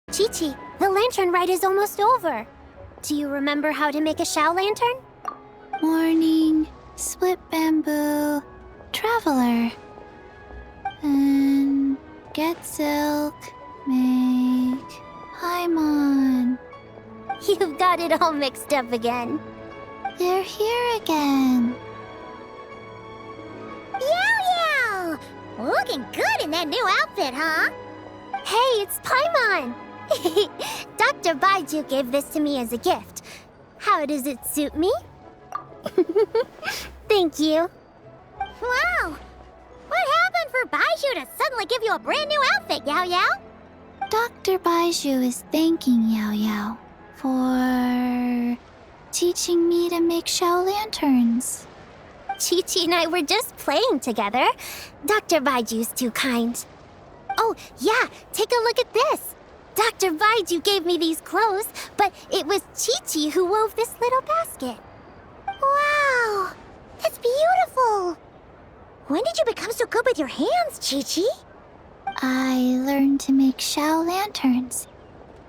Chi-Chi, the lantern ride is almost over. Do you remember how to make a Shao lantern? Morning, split bamboo, traveler. And get silk, make Paimon. You've got it all mixed up again. They're here again. Yow! Looking good in that new outfit, huh? Hey, it's Paimon! Dr. Baiju gave this to me as a gift. How does it suit me? Thank you. Wow! What happened for Baiju to suddenly give you a brand new outfit, Yao Yao? Dr. Baiju is thanking Yao Yao for teaching me to make Shao lanterns. Chi-Chi and I were just playing together. Dr. Baiju's too kind. Oh, yeah, take a look at this. Dr. Baiju gave me these clothes, but it was Chi-Chi who wove this little basket. Wow, that's beautiful. When did you become so good with your hands, Chi-Chi? I learned to make Shao lanterns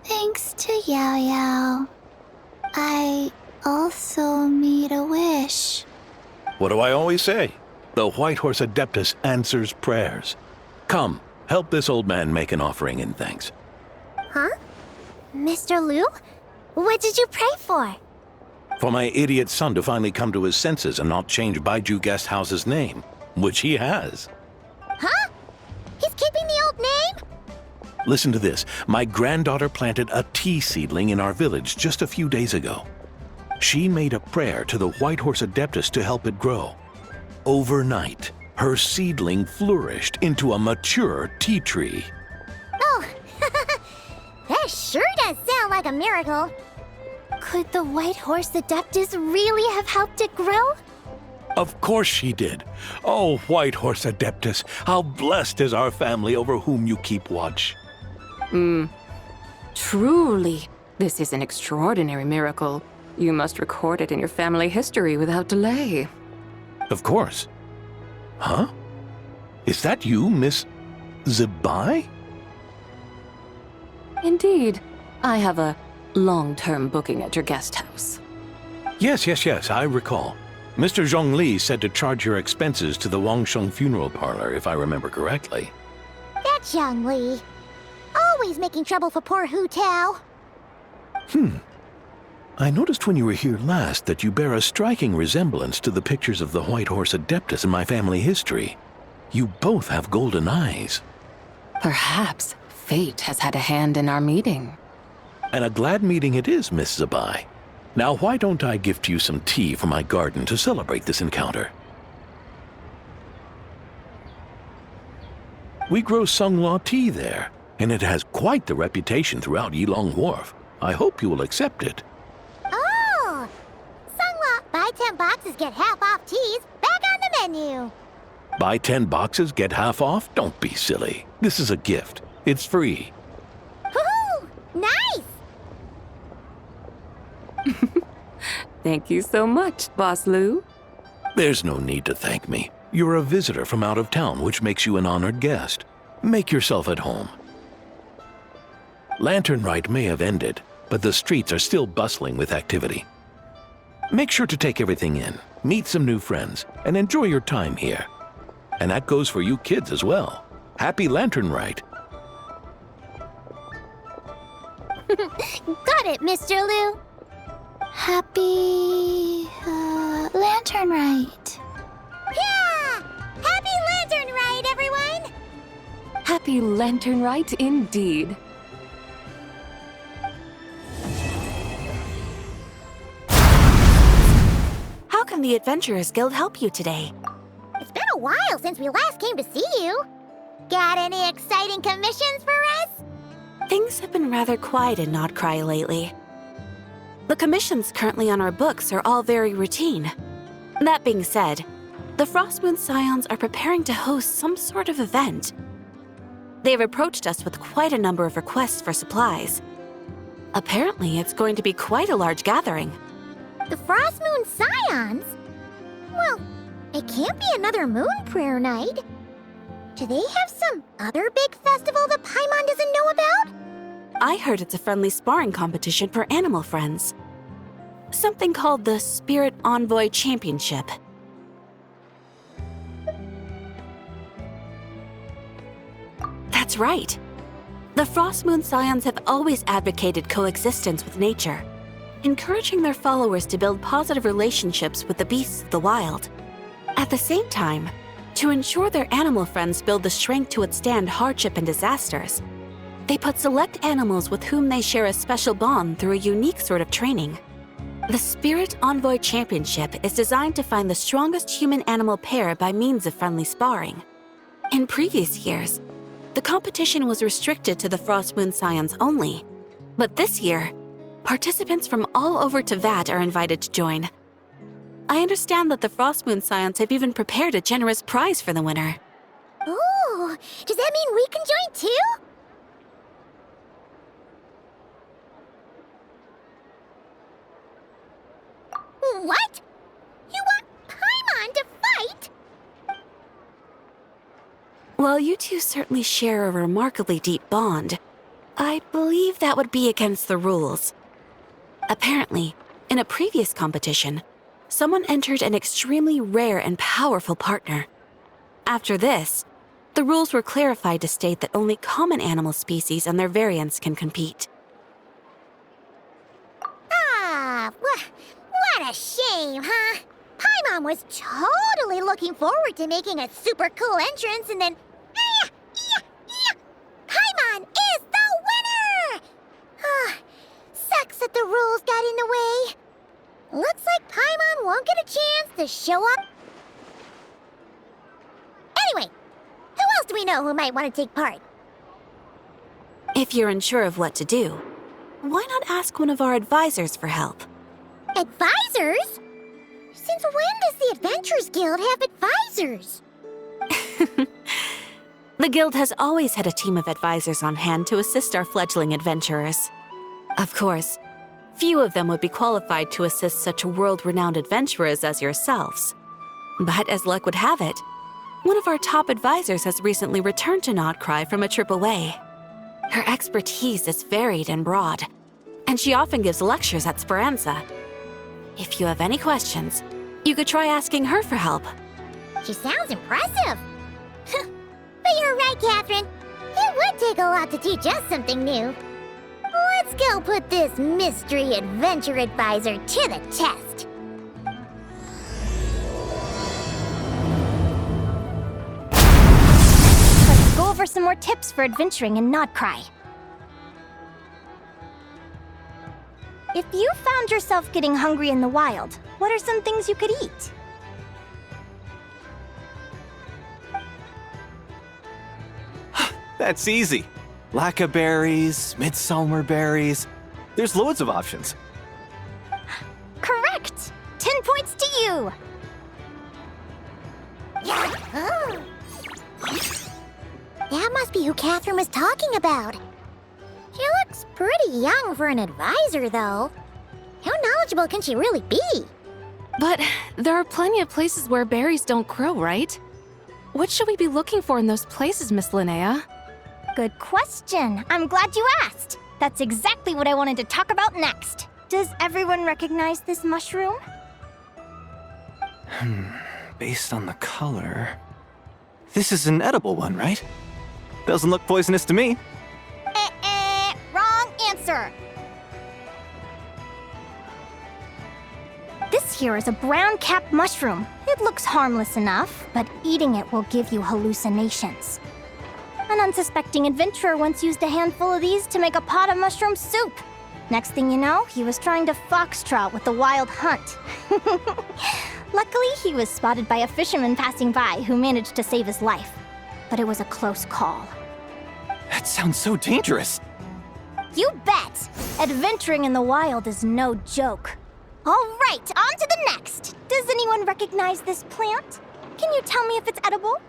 thanks to Yao Yao. I also made a wish. What do I always say? The White Horse Adeptus answers prayers. Come, help this old man make an offering in thanks. Huh? Mr. Liu? What did you pray for? For my idiot son to finally come to his senses and not change Baiju Guest House's name, which he has. Huh? He's keeping the old name? Listen to this. My granddaughter planted a tea seedling in our village just a few days ago. She made a prayer to the White Horse Adeptus to help it grow. Overnight, her seedling flourished into a mature tea tree. Oh, that sure does sound like a miracle. Could the White Horse Adeptus really have helped it grow? Of course she did. Oh, White Horse Adeptus, how blessed is our family over whom you keep watch. Truly, this is an extraordinary miracle. You must record it in your family history without delay. Of course. Huh? Is that you, Miss Zibai? Indeed. I have a long-term booking at your guest house. Yes, I recall. Mr. Zhongli said to charge your expenses to the Wangsheng funeral parlor, if I remember correctly. That's Zhang Li. Always making trouble for poor Hu Tao. I noticed when you were here last that you bear a striking resemblance to the pictures of the White Horse Adeptus in my family history. You both have golden eyes. Perhaps fate has had a hand in our meeting. And a glad meeting it is, Miss Zibai. Now why don't I gift you some tea from my garden to celebrate this encounter? We grow Sunghua tea there, and it has quite the reputation throughout Yilong Wharf. I hope you will accept it. Oh! Sunghua, buy 10 boxes, get half off teas, back on the menu. Buy 10 boxes, get half off? Don't be silly. This is a gift. It's free. Woohoo! Nice! Thank you so much, Boss Liu. There's no need to thank me. You're a visitor from out of town, which makes you an honored guest. Make yourself at home. Lantern Rite may have ended, but the streets are still bustling with activity. Make sure to take everything in, meet some new friends, and enjoy your time here. And that goes for you kids as well. Happy Lantern Rite. Got it, Mr. Liu. Happy lantern rite. Yeah! Happy Lantern Rite, everyone! Happy Lantern Rite indeed. How can the Adventurers Guild help you today? It's been a while since we last came to see you. Got any exciting commissions for us? Things have been rather quiet in Nodcry lately. The commissions currently on our books are all very routine. That being said, the Frostmoon Scions are preparing to host some sort of event. They've approached us with quite a number of requests for supplies. Apparently, it's going to be quite a large gathering. The Frostmoon Scions? Well, it can't be another moon prayer night. Do they have some other big festival that Paimon doesn't know about? I heard it's a friendly sparring competition for animal friends. Something called the Spirit Envoy Championship. That's right. The Frost Moon Scions have always advocated coexistence with nature, encouraging their followers to build positive relationships with the beasts of the wild. At the same time, to ensure their animal friends build the strength to withstand hardship and disasters, they put select animals with whom they share a special bond through a unique sort of training. The Spirit Envoy Championship is designed to find the strongest human-animal pair by means of friendly sparring. In previous years, the competition was restricted to the Frost Moon Scions only, but this year, participants from all over Teyvat are invited to join. I understand that the Frost Moon Scions have even prepared a generous prize for the winner. Ooh, does that mean we can join too? What? You want Paimon to fight? While you two certainly share a remarkably deep bond, I believe that would be against the rules. Apparently, in a previous competition, someone entered an extremely rare and powerful partner. After this, the rules were clarified to state that only common animal species and their variants can compete. Ah, what a shame, huh? Paimon was totally looking forward to making a super cool entrance and then... Paimon is the winner! Sucks that the rules got in the way. Looks like Paimon won't get a chance to show up. Anyway, who else do we know who might want to take part? If you're unsure of what to do, why not ask one of our advisors for help? Advisors? Since when does the Adventurers Guild have advisors? The Guild has always had a team of advisors on hand to assist our fledgling adventurers. Of course, few of them would be qualified to assist such world-renowned adventurers as yourselves. But as luck would have it, one of our top advisors has recently returned to Notcry from a trip away. Her expertise is varied and broad, and she often gives lectures at Speranza. If you have any questions, you could try asking her for help. She sounds impressive. But you're right, Catherine. It would take a lot to teach us something new. Let's go put this mystery adventure advisor to the test. Let's go over some more tips for adventuring in Notcry. If you found yourself getting hungry in the wild, what are some things you could eat? That's easy. Lacca berries, midsummer berries. There's loads of options. Correct! 10 points to you! Oh. That must be who Catherine was talking about. She looks pretty young for an advisor, though. How knowledgeable can she really be? But there are plenty of places where berries don't grow, right? What should we be looking for in those places, Miss Linnea? Good question. I'm glad you asked. That's exactly what I wanted to talk about next. Does everyone recognize this mushroom? Based on the color... This is an edible one, right? Doesn't look poisonous to me. Wrong answer. This here is a brown-capped mushroom. It looks harmless enough, but eating it will give you hallucinations. An unsuspecting adventurer once used a handful of these to make a pot of mushroom soup. Next thing you know, he was trying to foxtrot with the wild hunt. Luckily, he was spotted by a fisherman passing by who managed to save his life. But it was a close call. That sounds so dangerous. You bet! Adventuring in the wild is no joke. All right, on to the next. Does anyone recognize this plant? Can you tell me if it's edible?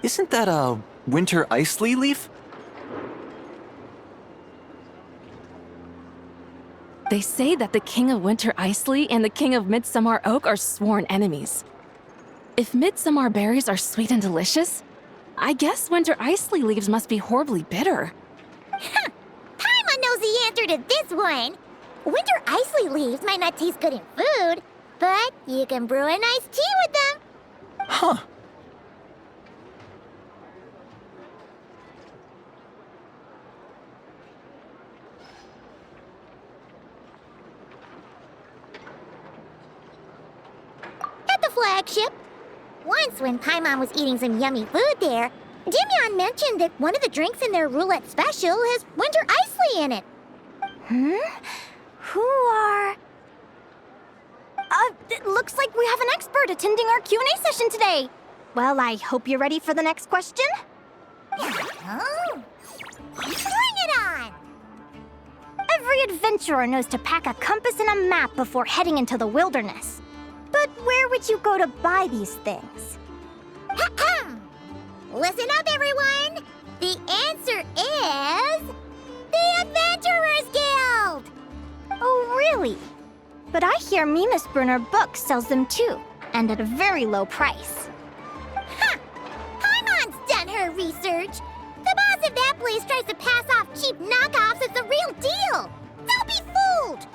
Isn't that a winter ice leaf? They say that the King of Winter Icely and the King of Midsummer Oak are sworn enemies. If midsummer berries are sweet and delicious, I guess Winter Icely leaves must be horribly bitter. Paimon easy answer to this one. Winter ice leaves might not taste good in food, but you can brew a nice tea with them. Huh. At the flagship. Once, when Paimon was eating some yummy food there, Dimyon mentioned that one of the drinks in their roulette special has winter ice in it. Who are... it looks like we have an expert attending our Q&A session today. Well, I hope you're ready for the next question. Oh. Bring it on! Every adventurer knows to pack a compass and a map before heading into the wilderness. But where would you go to buy these things? Listen up, everyone! The answer is... the Adventurers Guild! Oh, really? But I hear Mimas Brunner Books sells them too, and at a very low price. Ha! Paimon's done her research! The boss of that place tries to pass off cheap knockoffs as the real deal! Don't be fooled!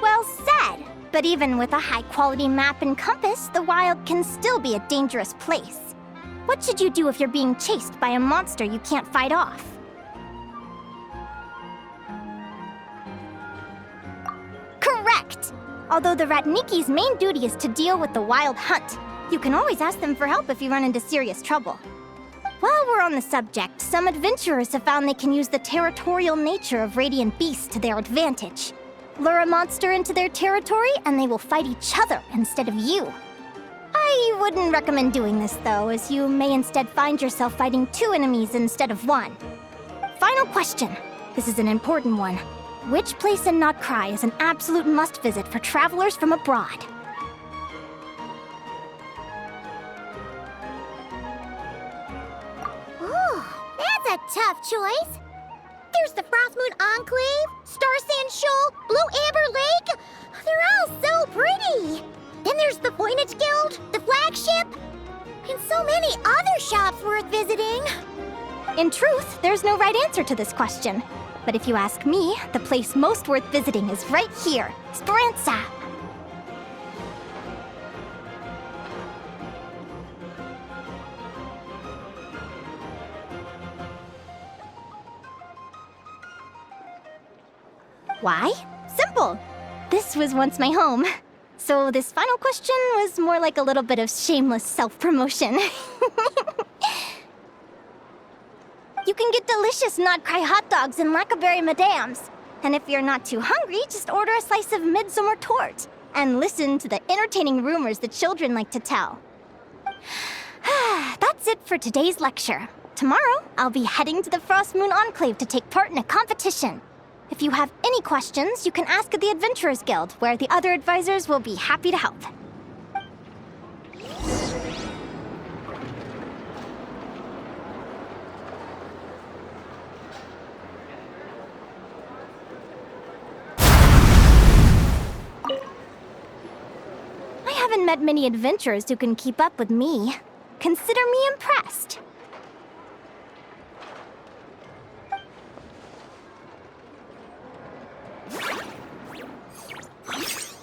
Well said. But even with a high-quality map and compass, the wild can still be a dangerous place. What should you do if you're being chased by a monster you can't fight off? Correct! Although the Ratniki's main duty is to deal with the wild hunt, you can always ask them for help if you run into serious trouble. While we're on the subject, some adventurers have found they can use the territorial nature of radiant beasts to their advantage. Lure a monster into their territory, and they will fight each other instead of you. I wouldn't recommend doing this, though, as you may instead find yourself fighting 2 enemies instead of 1. Final question. This is an important one. Which place in Notcry is an absolute must-visit for travelers from abroad? Oh, that's a tough choice. There's the Frostmoon Enclave, Star Sand Shoal, Blue Amber Lake. They're all so pretty. Then there's the Voynich Guild, the flagship, and so many other shops worth visiting. In truth, there's no right answer to this question. But if you ask me, the place most worth visiting is right here, Speranza. Why? Simple. This was once my home. So this final question was more like a little bit of shameless self-promotion. You can get delicious Notcry hot dogs and Lackaberry Madams. And if you're not too hungry, just order a slice of midsummer tort. And listen to the entertaining rumors the children like to tell. That's it for today's lecture. Tomorrow, I'll be heading to the Frostmoon Enclave to take part in a competition. If you have any questions, you can ask at the Adventurers Guild, where the other advisors will be happy to help. I haven't met many adventurers who can keep up with me. Consider me impressed.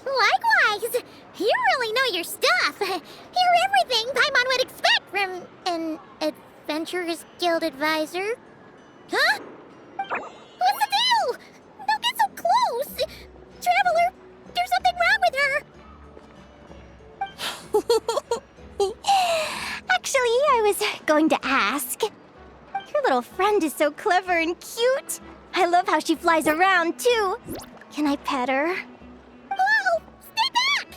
Likewise! You really know your stuff. You're everything Paimon would expect from an Adventurers Guild advisor. Huh? What's the deal? Don't get so close! Traveler, there's something wrong with her! Actually, I was going to ask. Your little friend is so clever and cute. I love how she flies around, too. Can I pet her? Whoa! Stay back!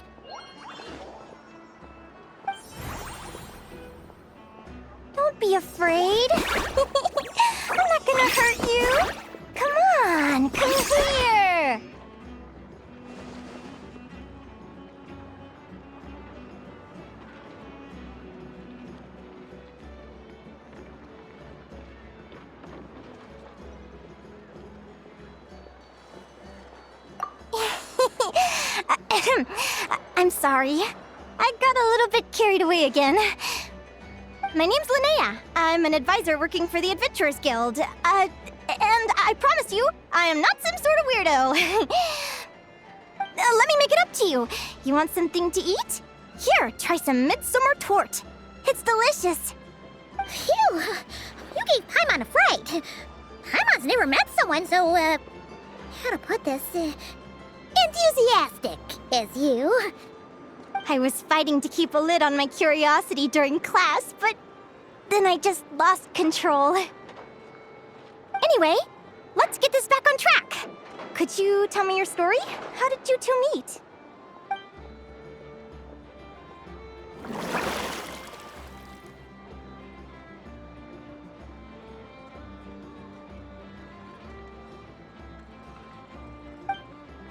Don't be afraid. I'm not gonna hurt you. Come on, come here. I'm sorry. I got a little bit carried away again. My name's Linnea. I'm an advisor working for the Adventurers Guild. And I promise you, I am not some sort of weirdo. Let me make it up to you. You want something to eat? Here, try some midsummer tort. It's delicious. Phew! You gave Paimon a fright. Paimon's never met someone so, how to put this, enthusiastic as you. I was fighting to keep a lid on my curiosity during class, but then I just lost control. Anyway, let's get this back on track. Could you tell me your story? How did you two meet?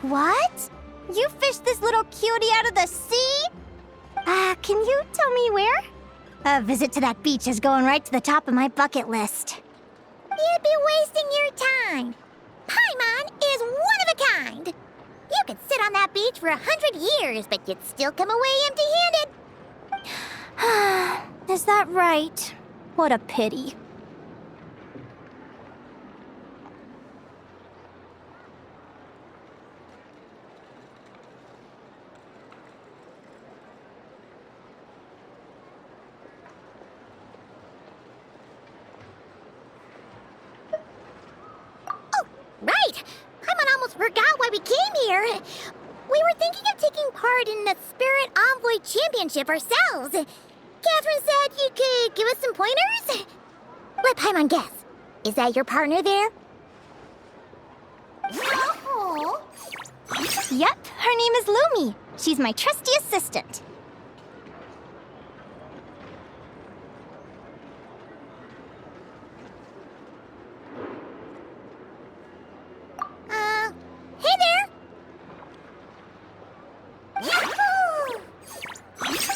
What? You fished this little cutie out of the sea? Can you tell me where? A visit to that beach is going right to the top of my bucket list. You'd be wasting your time. Paimon is one of a kind. You could sit on that beach for 100 years, but you'd still come away empty-handed. Is that right? What a pity. Right! Paimon almost forgot why we came here. We were thinking of taking part in the Spirit Envoy Championship ourselves. Catherine said you could give us some pointers? Let Paimon guess. Is that your partner there? Oh. Yep, her name is Lumi. She's my trusty assistant. Hey there! Yahoo!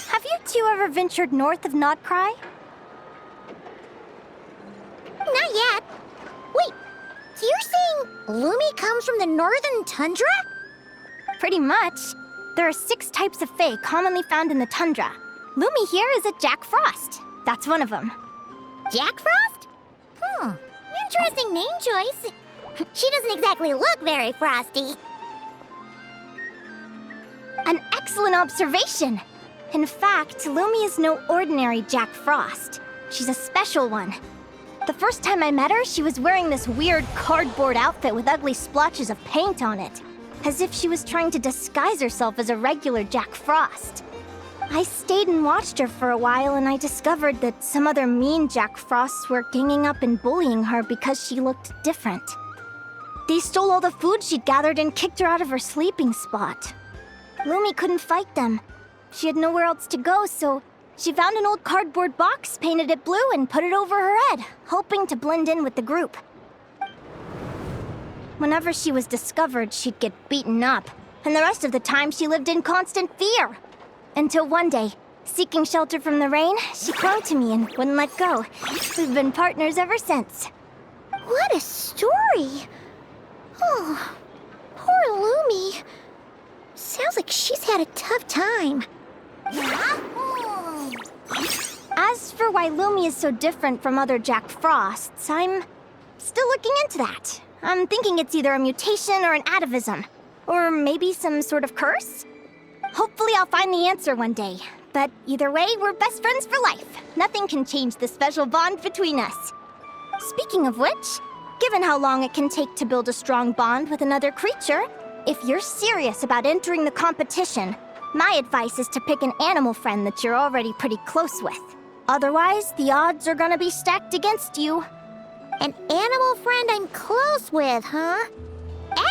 Have you two ever ventured north of Notcry? Not yet. Wait, so you're saying Lumi comes from the northern tundra? Pretty much. There are 6 types of fae commonly found in the tundra. Lumi here is a Jack Frost. That's one of them. Jack Frost? Interesting name choice. She doesn't exactly look very frosty. An excellent observation. In fact, Lumi is no ordinary Jack Frost. She's a special one. The first time I met her, she was wearing this weird cardboard outfit with ugly splotches of paint on it, as if she was trying to disguise herself as a regular Jack Frost. I stayed and watched her for a while, and I discovered that some other mean Jack Frosts were ganging up and bullying her because she looked different. They stole all the food she'd gathered and kicked her out of her sleeping spot. Lumi couldn't fight them. She had nowhere else to go, so she found an old cardboard box, painted it blue, and put it over her head, hoping to blend in with the group. Whenever she was discovered, she'd get beaten up, and the rest of the time she lived in constant fear. Until one day, seeking shelter from the rain, she clung to me and wouldn't let go. We've been partners ever since. What a story! Oh, poor Lumi. Sounds like she's had a tough time. As for why Lumi is so different from other Jack Frosts, I'm still looking into that. I'm thinking it's either a mutation or an atavism. Or maybe some sort of curse? Hopefully I'll find the answer one day. But either way, we're best friends for life. Nothing can change the special bond between us. Speaking of which, given how long it can take to build a strong bond with another creature, if you're serious about entering the competition, my advice is to pick an animal friend that you're already pretty close with. Otherwise, the odds are gonna be stacked against you. An animal friend I'm close with, huh?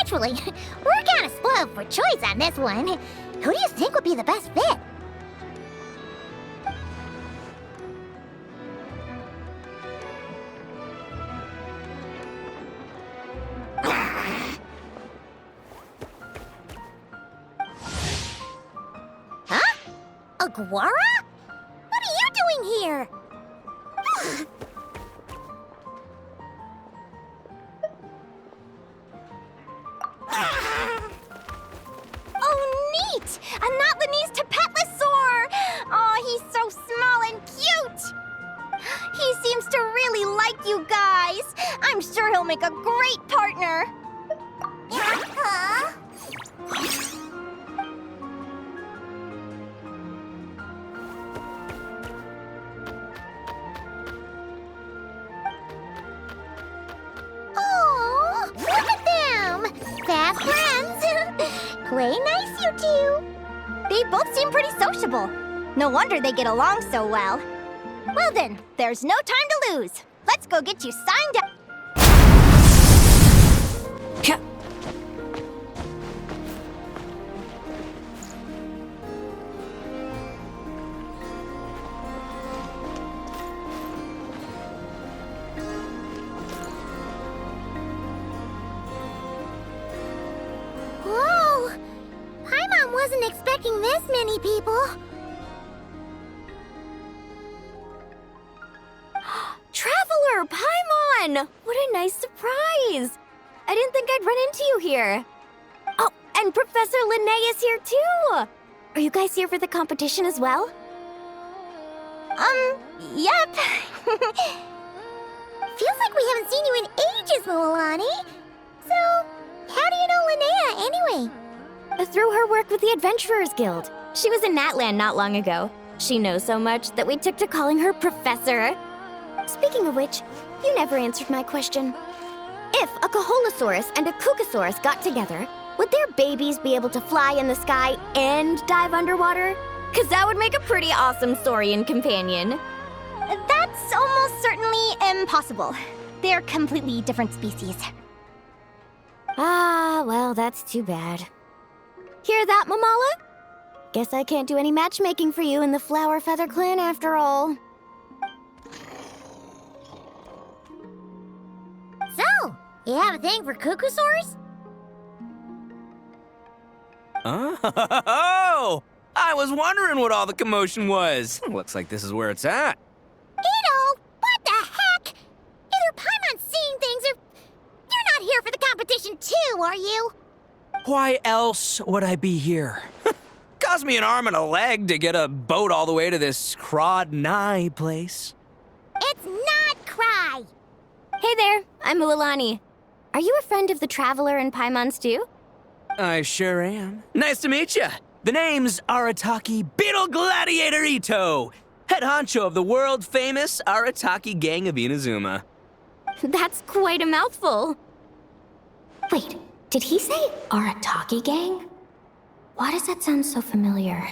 Actually, we're kind of spoiled for choice on this one. Who do you think would be the best fit? Huh? Aguara? What are you doing here? Oh, neat! A Notlanese Tapetlosaur! Oh, he's so small and cute! He seems to really like you guys. I'm sure he'll They'll make a great partner. Huh? Oh, look at them! Fast friends! Play nice, you two! They both seem pretty sociable. No wonder they get along so well. Well then, there's no time to lose. Let's go get you signed up. Whoa! Paimon wasn't expecting this many people. Traveler, Paimon! What a nice surprise! I didn't think I'd run into you here. Oh, and Professor Linnae is here too! Are you guys here for the competition as well? Yep. Feels like we haven't seen you in ages, Moalani. So, how do you know Linnea anyway? Through her work with the Adventurers Guild. She was in Natland not long ago. She knows so much that we took to calling her Professor. Speaking of which, you never answered my question. If a Caholosaurus and a Kukasaurus got together, would their babies be able to fly in the sky and dive underwater? 'Cause that would make a pretty awesome saurian companion. That's almost certainly impossible. They're completely different species. Ah, well, that's too bad. Hear that, Mamala? Guess I can't do any matchmaking for you in the Flower Feather Clan after all. So, you have a thing for Kukusaurs? Oh! I was wondering what all the commotion was. Looks like this is where it's at. Ito, what the heck? Either Paimon's seeing things or you're not here for the competition too, are you? Why else would I be here? Cost me an arm and a leg to get a boat all the way to this Crod Nye place. It's not Cry. Hey there, I'm Mualani. Are you a friend of the Traveler and Paimon's too? I sure am. Nice to meet you. The name's Arataki Beetle Gladiator Ito, head honcho of the world-famous Arataki Gang of Inazuma. That's quite a mouthful. Wait, did he say Arataki Gang? Why does that sound so familiar?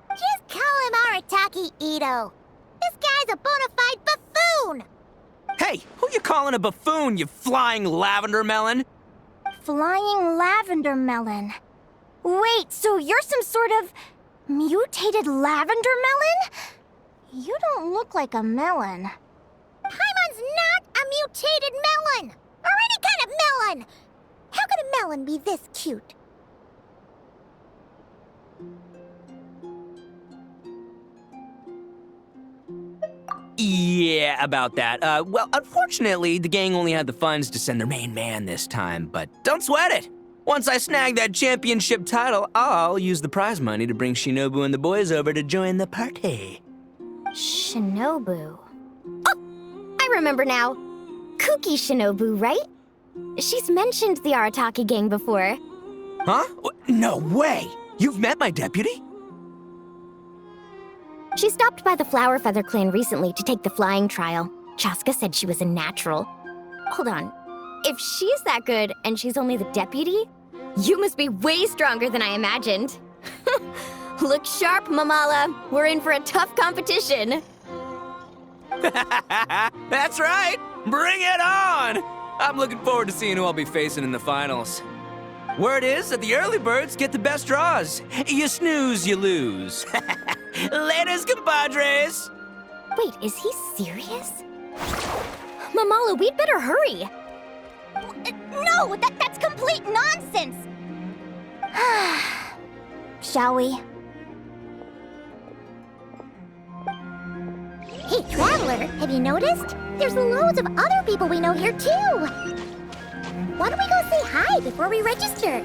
Just call him Arataki Ito. This guy's a bona fide buffoon. Hey, who you calling a buffoon, you flying lavender melon? Flying lavender melon. Wait, so you're some sort of mutated lavender melon? You don't look like a melon. Paimon's not a mutated melon! Or any kind of melon! How could a melon be this cute? Yeah, about that. Well, unfortunately, the gang only had the funds to send their main man this time, but don't sweat it. Once I snag that championship title, I'll use the prize money to bring Shinobu and the boys over to join the party. Shinobu. Oh, I remember now. Kuki Shinobu, right? She's mentioned the Arataki Gang before. Huh? No way! You've met my deputy? She stopped by the Flower Feather Clan recently to take the flying trial. Chaska said she was a natural. Hold on. If she's that good and she's only the deputy, you must be way stronger than I imagined. Look sharp, Mamala. We're in for a tough competition. That's right! Bring it on! I'm looking forward to seeing who I'll be facing in the finals. Word is that the early birds get the best draws. You snooze, you lose. Laters, compadres! Wait, is he serious? Mamala, we'd better hurry. No, that's complete nonsense! Shall we? Hey, Traveler, have you noticed? There's loads of other people we know here, too! Why don't we go say hi before we register?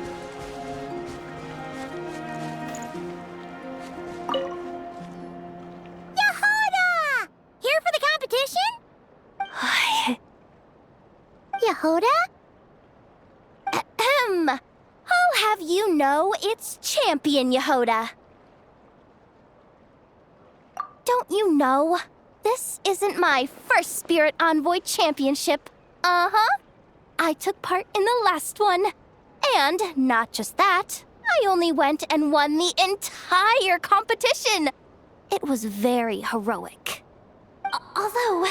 Yehoda! Here for the competition? Yehoda? Ahem. I'll have you know it's Champion Yehoda. Don't you know? This isn't my first Spirit Envoy Championship. Uh-huh. I took part in the last one. And not just that, I only went and won the entire competition. It was very heroic. Although,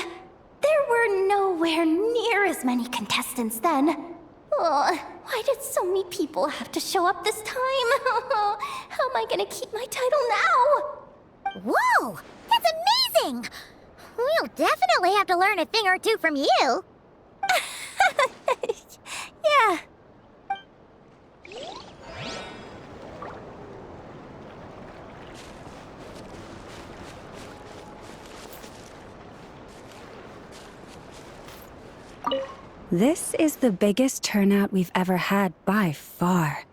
there were nowhere near as many contestants then. Oh, why did so many people have to show up this time? How am I gonna keep my title now? Whoa! That's amazing! We'll definitely have to learn a thing or two from you. Yeah. This is the biggest turnout we've ever had by far.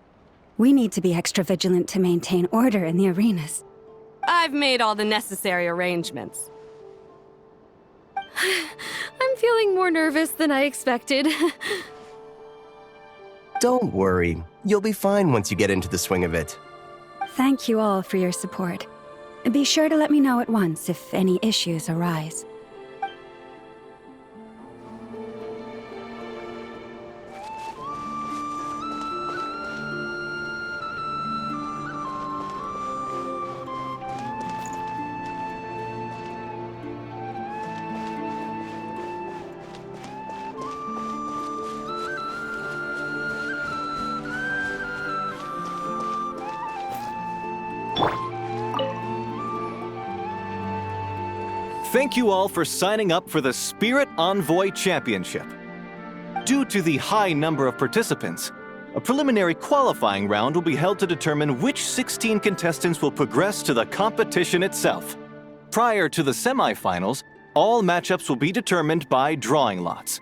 We need to be extra vigilant to maintain order in the arenas. I've made all the necessary arrangements. I'm feeling more nervous than I expected. Don't worry. You'll be fine once you get into the swing of it. Thank you all for your support. Be sure to let me know at once if any issues arise. Thank you all for signing up for the Spirit Envoy Championship. Due to the high number of participants, a preliminary qualifying round will be held to determine which 16 contestants will progress to the competition itself. Prior to the semifinals, all matchups will be determined by drawing lots.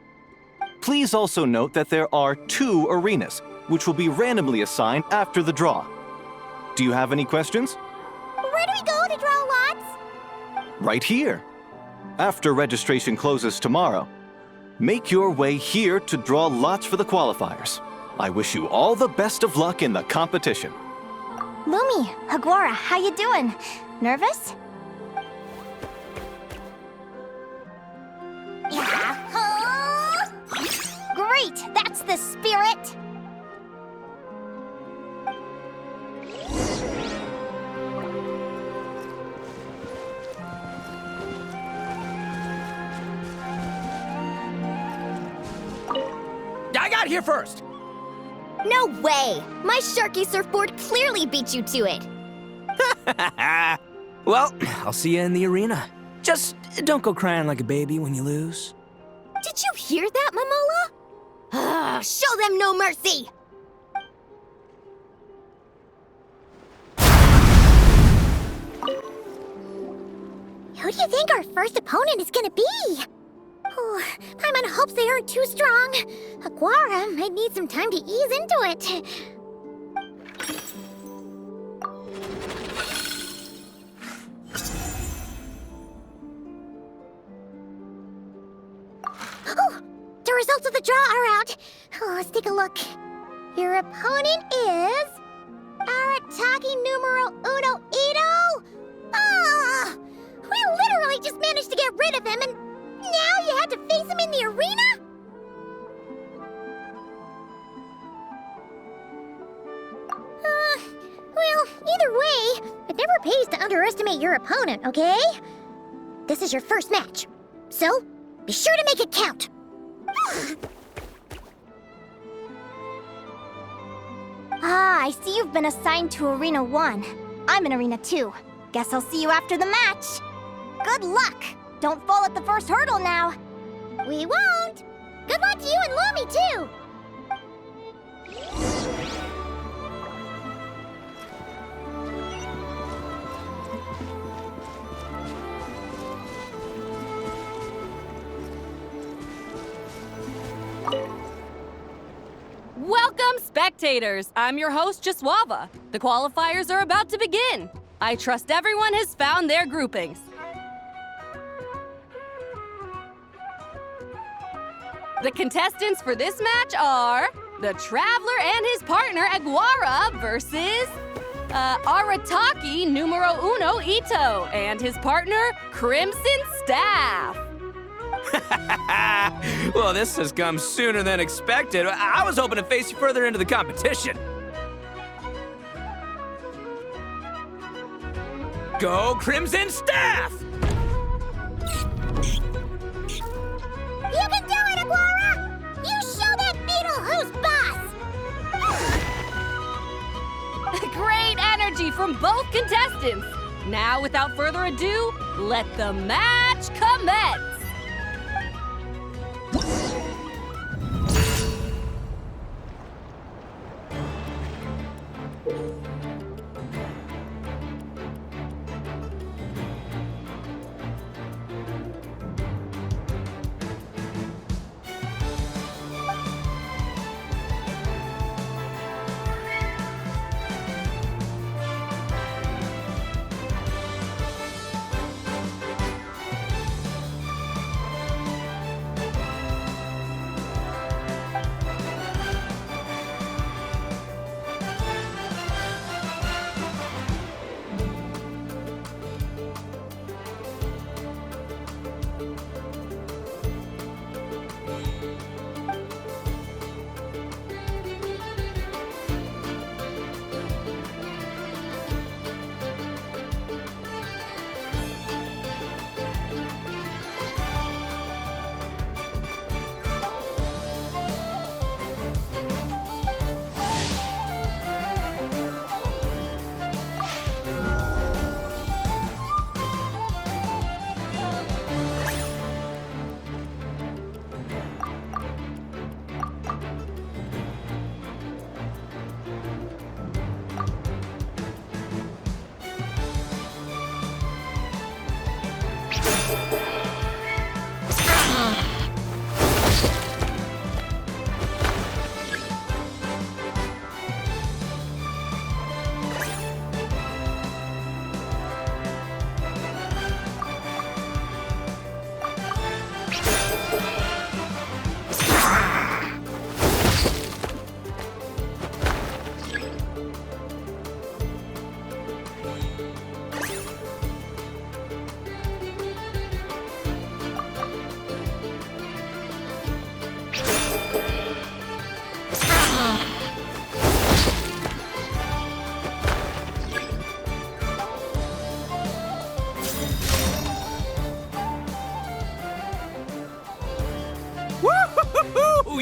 Please also note that there are 2 arenas, which will be randomly assigned after the draw. Do you have any questions? Where do we go to draw lots? Right here. After registration closes tomorrow, make your way here to draw lots for the qualifiers. I wish you all the best of luck in the competition. Lumi, Hagwara, how you doing? Nervous? Yahoo! Great, that's the spirit! I got here first! No way! My Sharky surfboard clearly beat you to it! Well, I'll see you in the arena. Just don't go crying like a baby when you lose. Did you hear that, Momola? Show them no mercy! Who do you think our first opponent is gonna be? Oh, Paimon hopes they aren't too strong. Aguara might need some time to ease into it. Oh, the results of the draw are out. Oh, let's take a look. Your opponent is Arataki numero uno Ito. Ah, we literally just managed to get rid of him, and now you had to face him in the arena? Well, either way, it never pays to underestimate your opponent, okay? This is your first match, so be sure to make it count. I see you've been assigned to Arena 1. I'm in Arena 2. Guess I'll see you after the match. Good luck! Don't fall at the first hurdle now. We won't. Good luck to you and Lumi, too. Welcome, spectators! I'm your host, Jaswava. The qualifiers are about to begin. I trust everyone has found their groupings. The contestants for this match are the Traveler and his partner Aguara versus Arataki numero uno Ito and his partner Crimson Staff. Well, this has come sooner than expected. I was hoping to face you further into the competition. Go Crimson Staff! You can do it, Aguara! You show that beetle who's boss! Great energy from both contestants. Now, without further ado, let the match commence.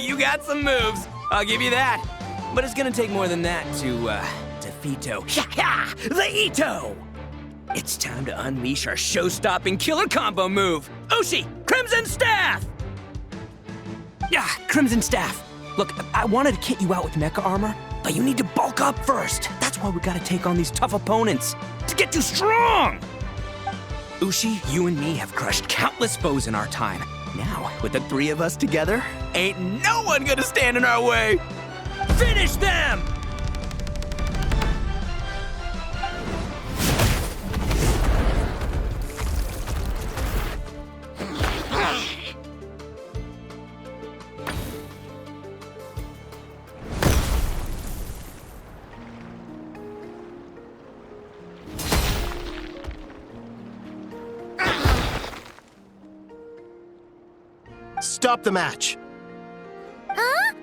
You got some moves, I'll give you that. But it's gonna take more than that to defeat the Ito! It's time to unleash our show-stopping killer combo move! Ushi, Crimson Staff! Yeah, Crimson Staff. Look, I wanted to kit you out with mecha armor, but you need to bulk up first. That's why we gotta take on these tough opponents, to get you strong! Ushi, you and me have crushed countless foes in our time. Now, with the three of us together, ain't no one gonna stand in our way! Finish them! Stop the match! Huh?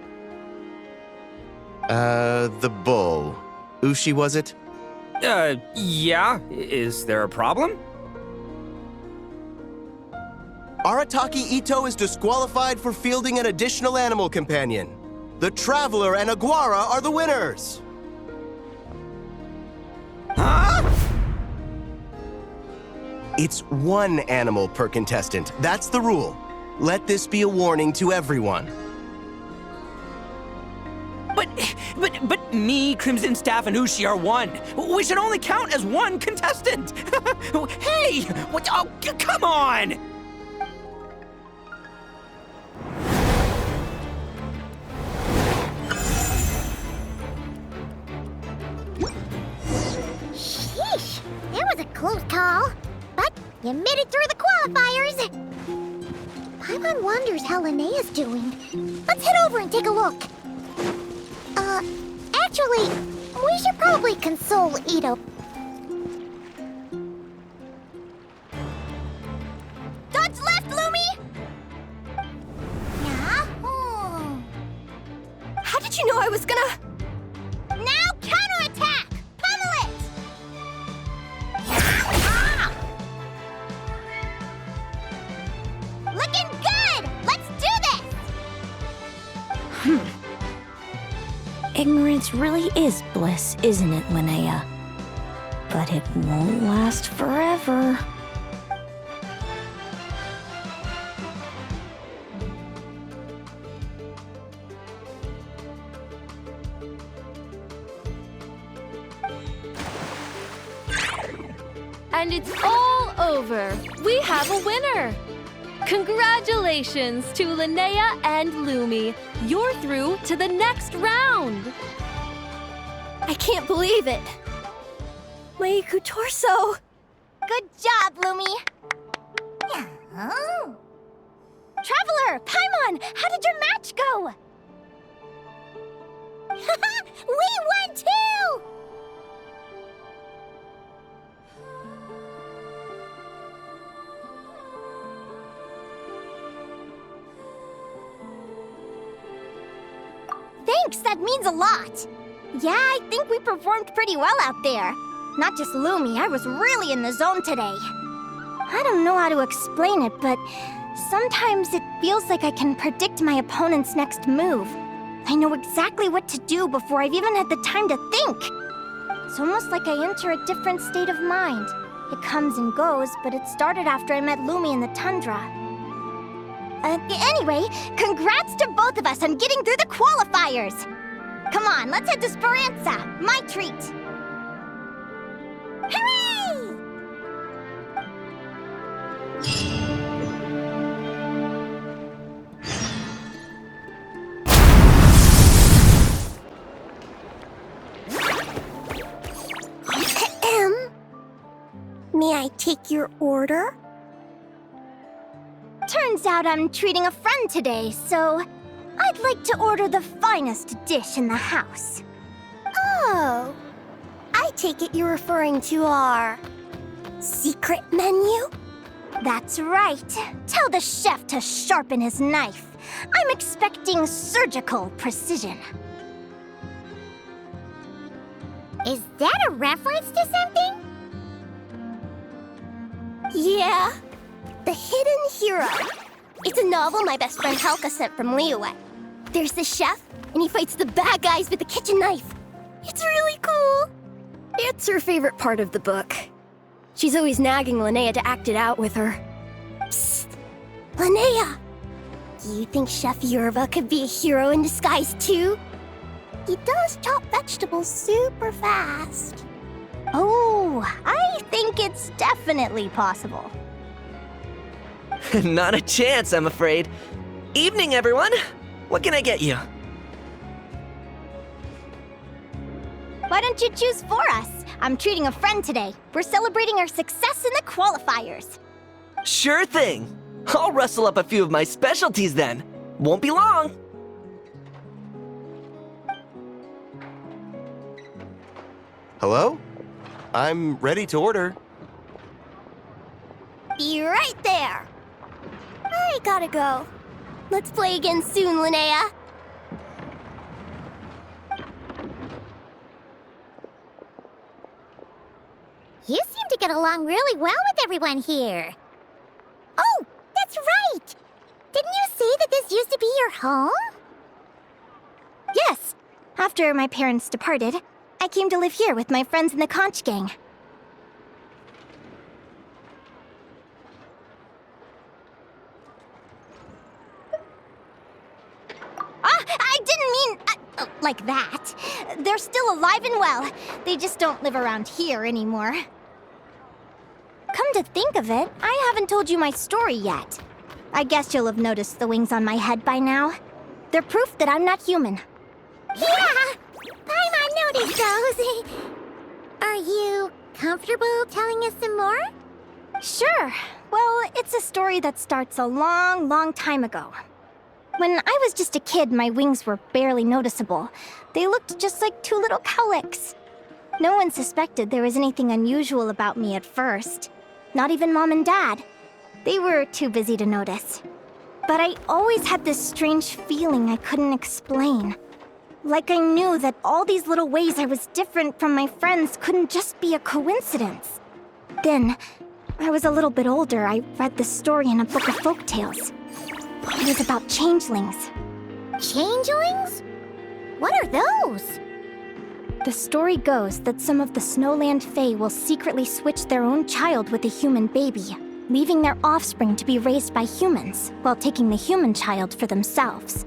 The bull. Ushi, was it? Yeah? Is there a problem? Arataki Ito is disqualified for fielding an additional animal companion. The Traveler and Aguara are the winners! Huh? It's one animal per contestant. That's the rule. Let this be a warning to everyone. But me, Crimson Staff, and Ushi are one. We should only count as one contestant. Hey, what? Oh, come on! Sheesh, that was a close call. But you made it through the qualifiers. Paimon wonders how Linnea's doing. Let's head over and take a look. Actually, we should probably console Ito. Dodge left, Lumi! Yahoo! How did you know I was gonna... Now counterattack! Pummel it! Looking good! Let's do this! Ignorance really is bliss, isn't it, Linnea? But it won't last forever. And it's all over. We have a winner. Congratulations to Linnea and Lumi. You're through to the next round. I can't believe it. My Iku torso. Good job, Lumi! Traveler! Paimon! How did your match go? We won too! Thanks, that means a lot. Yeah, I think we performed pretty well out there. Not just Lumi, I was really in the zone today. I don't know how to explain it, but sometimes it feels like I can predict my opponent's next move. I know exactly what to do before I've even had the time to think. It's almost like I enter a different state of mind. It comes and goes, but it started after I met Lumi in the tundra. Anyway, congrats to both of us on getting through the qualifiers! Come on, let's head to Speranza, my treat! Hooray! May I take your order? Turns out I'm treating a friend today, so I'd like to order the finest dish in the house. Oh, I take it you're referring to our secret menu? That's right. Tell the chef to sharpen his knife. I'm expecting surgical precision. Is that a reference to something? Yeah. The Hidden Hero. It's a novel my best friend Helka sent from Liyue. There's the chef, and he fights the bad guys with a kitchen knife. It's really cool. It's her favorite part of the book. She's always nagging Linnea to act it out with her. Psst. Linnea! Do you think Chef Yerva could be a hero in disguise too? He does chop vegetables super fast. Oh, I think it's definitely possible. Not a chance, I'm afraid. Evening, everyone. What can I get you? Why don't you choose for us? I'm treating a friend today. We're celebrating our success in the qualifiers. Sure thing. I'll rustle up a few of my specialties then. Won't be long. Hello? I'm ready to order. Be right there. I gotta go. Let's play again soon, Linnea. You seem to get along really well with everyone here. Oh, that's right! Didn't you say that this used to be your home? Yes. After my parents departed, I came to live here with my friends in the conch gang. I didn't mean like that. They're still alive and well. They just don't live around here anymore. Come to think of it, I haven't told you my story yet. I guess you'll have noticed the wings on my head by now. They're proof that I'm not human. Yeah! Paimon noticed those. Are you comfortable telling us some more? Sure. Well, it's a story that starts a long, long time ago. When I was just a kid, my wings were barely noticeable. They looked just like two little cowlicks. No one suspected there was anything unusual about me at first. Not even Mom and Dad. They were too busy to notice. But I always had this strange feeling I couldn't explain. Like I knew that all these little ways I was different from my friends couldn't just be a coincidence. Then, I was a little bit older, I read this story in a book of folktales. It was about changelings. Changelings? What are those? The story goes that some of the Snowland Fae will secretly switch their own child with a human baby, leaving their offspring to be raised by humans, while taking the human child for themselves.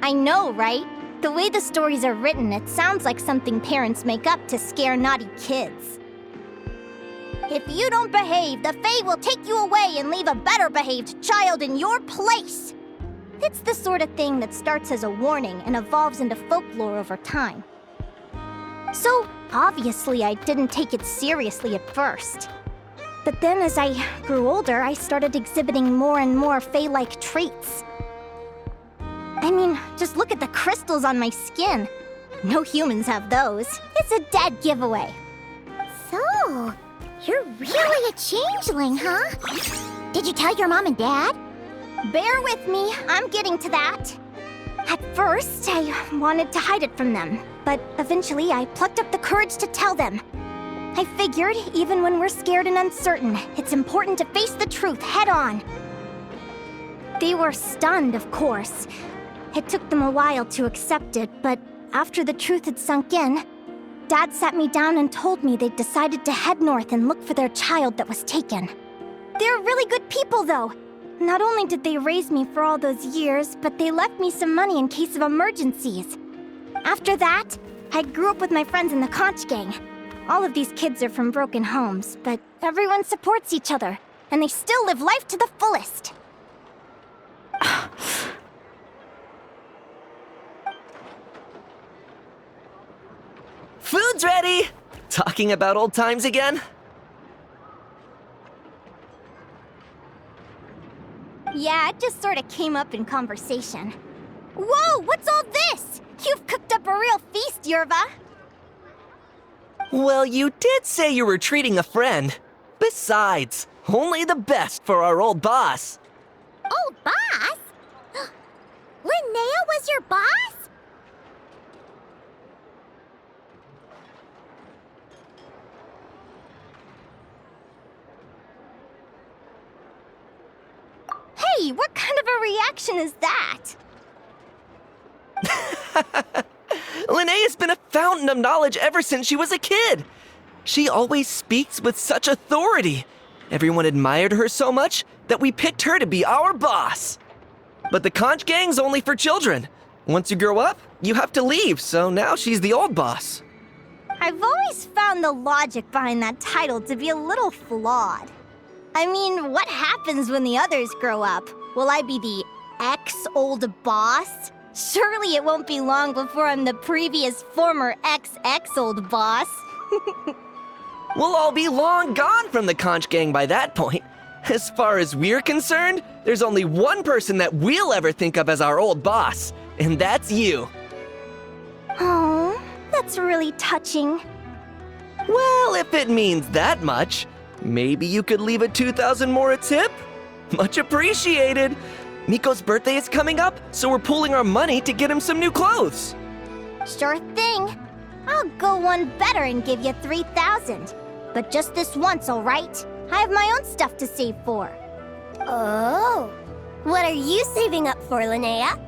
I know, right? The way the stories are written, it sounds like something parents make up to scare naughty kids. If you don't behave, the Fae will take you away and leave a better-behaved child in your place. It's the sort of thing that starts as a warning and evolves into folklore over time. So, obviously, I didn't take it seriously at first. But then as I grew older, I started exhibiting more and more Fae-like traits. I mean, just look at the crystals on my skin. No humans have those. It's a dead giveaway. So, you're really a changeling, huh? Did you tell your mom and dad? Bear with me, I'm getting to that. At first, I wanted to hide it from them, but eventually I plucked up the courage to tell them. I figured, even when we're scared and uncertain, it's important to face the truth head on. They were stunned, of course. It took them a while to accept it, but after the truth had sunk in, Dad sat me down and told me they'd decided to head north and look for their child that was taken. They're really good people, though. Not only did they raise me for all those years, but they left me some money in case of emergencies. After that, I grew up with my friends in the Conch Gang. All of these kids are from broken homes, but everyone supports each other, and they still live life to the fullest. Food's ready! Talking about old times again? Yeah, it just sort of came up in conversation. Whoa, what's all this? You've cooked up a real feast, Yerva. Well, you did say you were treating a friend. Besides, only the best for our old boss. Old boss? Linnea was your boss? Hey, what kind of a reaction is that? Linnea's been a fountain of knowledge ever since she was a kid. She always speaks with such authority. Everyone admired her so much that we picked her to be our boss. But the Conch Gang's only for children. Once you grow up, you have to leave, so now she's the old boss. I've always found the logic behind that title to be a little flawed. I mean, what happens when the others grow up? Will I be the ex-old boss? Surely it won't be long before I'm the previous former ex-old boss. We'll all be long gone from the Conch Gang by that point. As far as we're concerned, there's only one person that we'll ever think of as our old boss, and that's you. Oh, that's really touching. Well, if it means that much, maybe you could leave a 2,000 more a tip? Much appreciated. Miko's birthday is coming up, so we're pooling our money to get him some new clothes. Sure thing. I'll go one better and give you 3,000. But just this once, all right? I have my own stuff to save for. Oh. What are you saving up for, Linnea?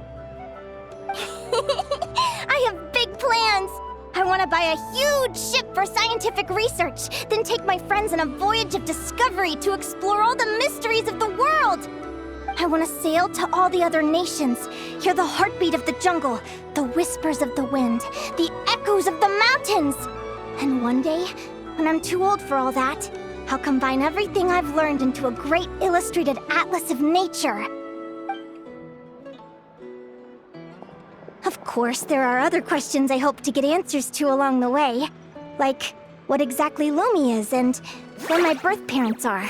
I have big plans. I want to buy a huge ship for scientific research, then take my friends on a voyage of discovery to explore all the mysteries of the world. I want to sail to all the other nations, hear the heartbeat of the jungle, the whispers of the wind, the echoes of the mountains. And one day, when I'm too old for all that, I'll combine everything I've learned into a great illustrated atlas of nature. Of course, there are other questions I hope to get answers to along the way. Like, what exactly Lumi is and where my birth parents are.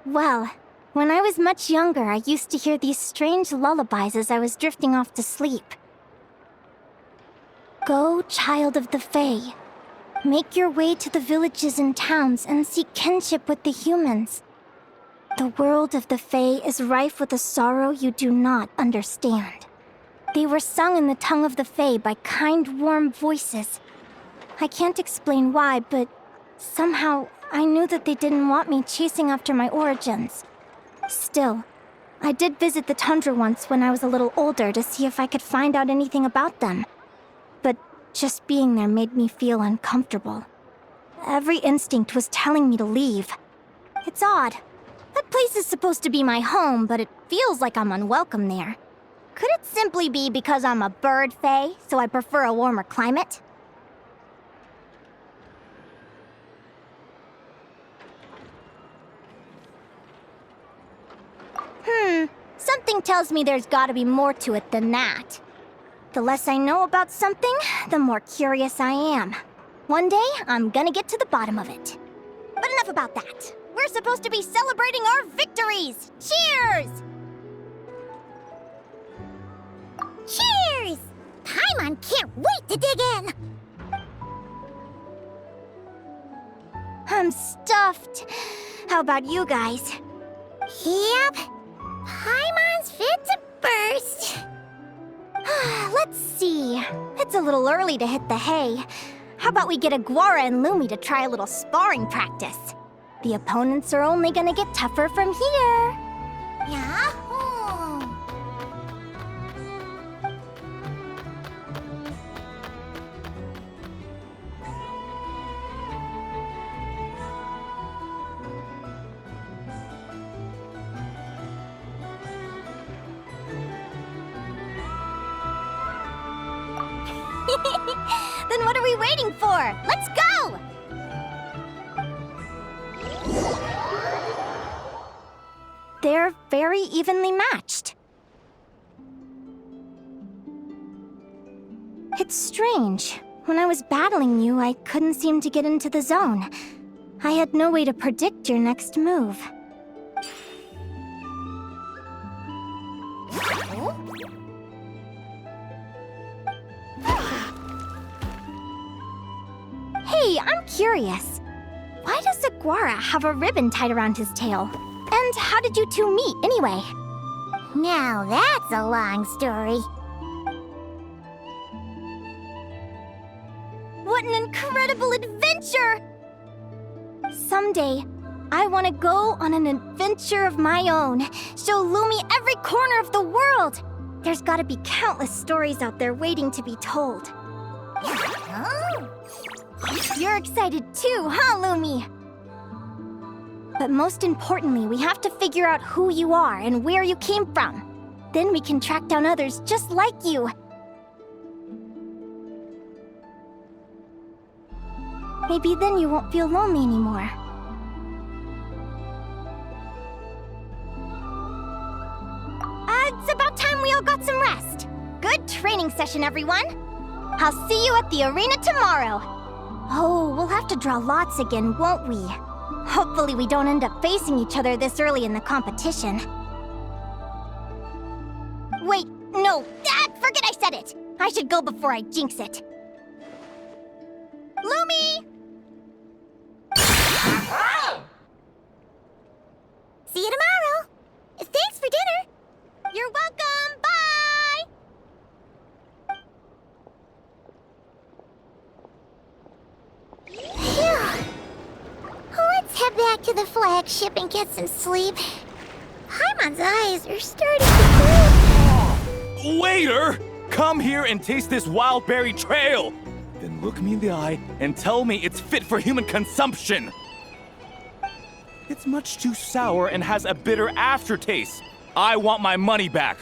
Well, when I was much younger, I used to hear these strange lullabies as I was drifting off to sleep. Go, child of the Fae. Make your way to the villages and towns and seek kinship with the humans. The world of the Fae is rife with a sorrow you do not understand. They were sung in the tongue of the Fae by kind, warm voices. I can't explain why, but somehow I knew that they didn't want me chasing after my origins. Still, I did visit the tundra once when I was a little older to see if I could find out anything about them. But just being there made me feel uncomfortable. Every instinct was telling me to leave. It's odd. That place is supposed to be my home, but it feels like I'm unwelcome there. Could it simply be because I'm a bird fae, so I prefer a warmer climate? Something tells me there's gotta be more to it than that. The less I know about something, the more curious I am. One day, I'm gonna get to the bottom of it. But enough about that. We're supposed to be celebrating our victories! Cheers! Cheers! Paimon can't wait to dig in! I'm stuffed. How about you guys? Yep. Paimon's fit to burst. Let's see. It's a little early to hit the hay. How about we get Aguara and Lumi to try a little sparring practice? The opponents are only gonna get tougher from here. Yahoo! Then what are we waiting for? Let's go! They're very evenly matched. It's strange. When I was battling you, I couldn't seem to get into the zone. I had no way to predict your next move. Hey, I'm curious. Why does Aguara have a ribbon tied around his tail? And how did you two meet, anyway? Now that's a long story. What an incredible adventure! Someday, I want to go on an adventure of my own. Show Lumi every corner of the world. There's gotta be countless stories out there waiting to be told. Oh. You're excited too, huh, Lumi? But most importantly, we have to figure out who you are and where you came from. Then we can track down others just like you. Maybe then you won't feel lonely anymore. It's about time we all got some rest. Good training session, everyone. I'll see you at the arena tomorrow. Oh, we'll have to draw lots again, won't we? Hopefully we don't end up facing each other this early in the competition. Wait, no, forget I said it! I should go before I jinx it. Lumi! See you tomorrow. Thanks for dinner. You're welcome, bye! Phew. Let's head back to the flagship and get some sleep. Paimon's eyes are starting to droop. Waiter! Come here and taste this wild berry trail! Then look me in the eye and tell me it's fit for human consumption! It's much too sour and has a bitter aftertaste. I want my money back.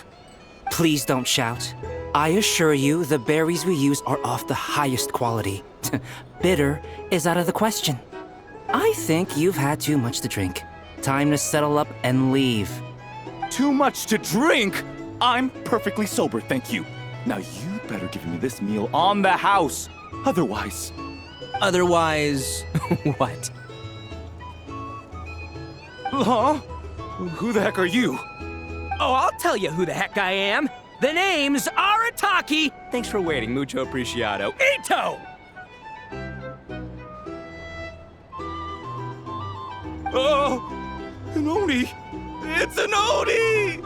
Please don't shout. I assure you the berries we use are of the highest quality. Bitter is out of the question. I think you've had too much to drink. Time to settle up and leave. Too much to drink? I'm perfectly sober, thank you. Now you better give me this meal on the house. Otherwise... Otherwise, what? Huh? Who the heck are you? Oh, I'll tell you who the heck I am. The name's Arataki. Thanks for waiting, mucho apreciado. Ito! Oh, an Oni! It's an Oni!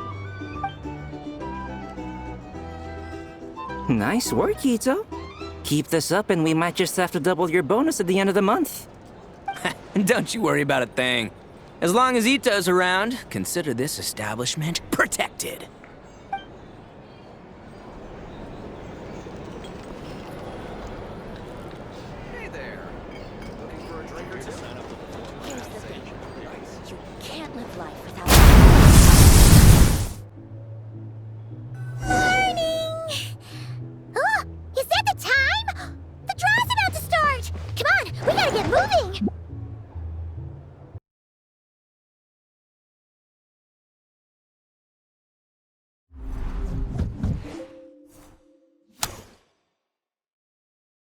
Nice work, Ito. Keep this up and we might just have to double your bonus at the end of the month. Don't you worry about a thing. As long as Ito's around, consider this establishment protected. Hey there. Looking for a drink or two? Here's the thing. You can't live life without... Morning! Oh, is that the time? The draw's about to start! Come on, we gotta get moving!